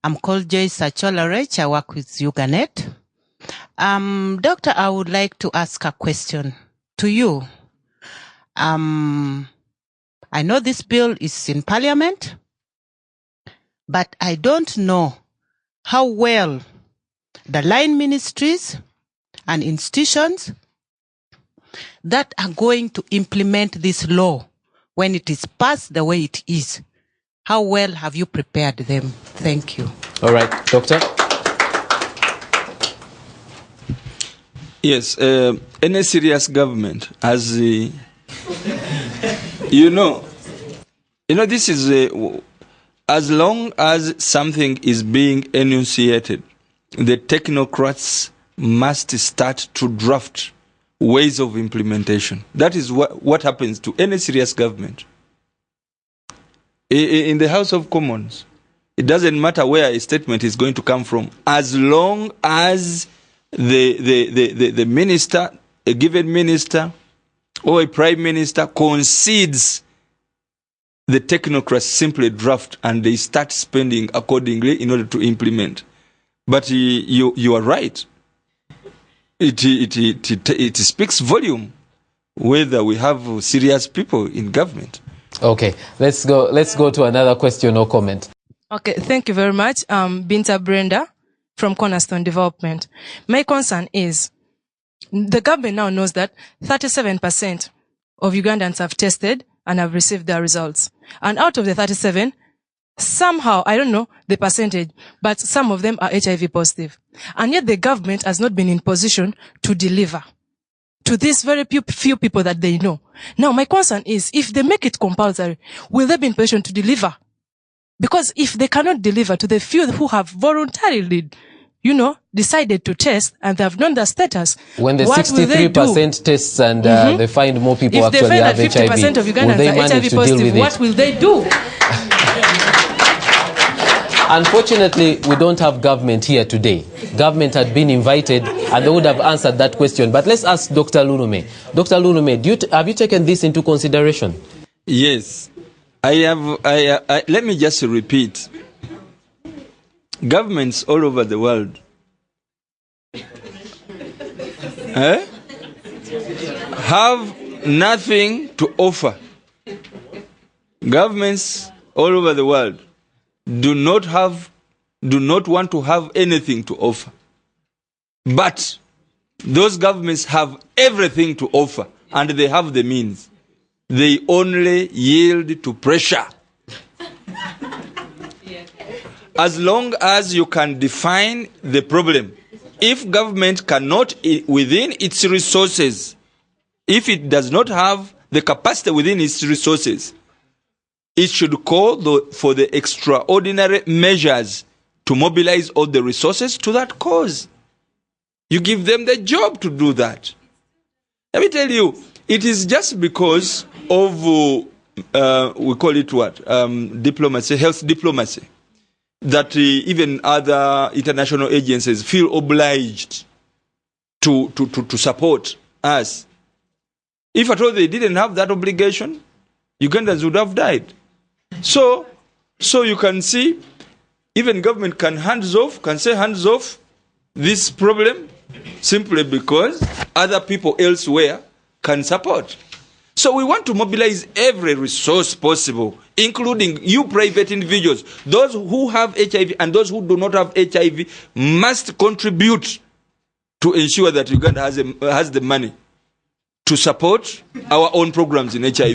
I'm called Joyce Acholarech. I work with Uganet. Doctor, I would like to ask a question to you. I know this bill is in Parliament, but I don't know how well the line ministries and institutions that are going to implement this law when it is passed the way it is. How well have you prepared them? Thank you. All right, Doctor. Yes, any serious government has, this is, as long as something is being enunciated, the technocrats must start to draft ways of implementation. That is what happens to any serious government. In the House of Commons, it doesn't matter where a statement is going to come from, as long as the minister, a given minister, or a prime minister concedes, the technocrats simply draft and they start spending accordingly in order to implement. But you are right. It speaks volume whether we have serious people in government. Okay, let's go to another question or comment. Okay, thank you very much. Binta Brenda from Cornerstone Development. My concern is the government now knows that 37% of Ugandans have tested and have received their results. And out of the 37, somehow, I don't know the percentage, but some of them are HIV positive. And yet the government has not been in position to deliver to these very few people that they know. Now, my concern is, if they make it compulsory, will they be in position to deliver? Because if they cannot deliver to the few who have voluntarily, decided to test and they have known their status, when the 63% tests and they find more people if actually have HIV, if they find that 50% of Ugandans are HIV positive, what will they do? Unfortunately, we don't have government here today. Government had been invited and they would have answered that question. But let's ask Dr. Lunume. Dr. Lunume, have you taken this into consideration? Yes. I have. Let me just repeat. Governments all over the world have nothing to offer. Governments all over the world do not want to have anything to offer. But those governments have everything to offer and they have the means. They only yield to pressure. As long as you can define the problem. If government cannot, within its resources, if it does not have the capacity within its resources, it should call for the extraordinary measures to mobilize all the resources to that cause. You give them the job to do that. Let me tell you, it is just because of, we call it what? Diplomacy, health diplomacy, that even other international agencies feel obliged to support us. If at all they didn't have that obligation, Ugandans would have died. So you can see, even government can say hands off this problem simply because other people elsewhere can support. So we want to mobilize every resource possible, including you private individuals. Those who have HIV and those who do not have HIV must contribute to ensure that Uganda has the money to support our own programs in HIV.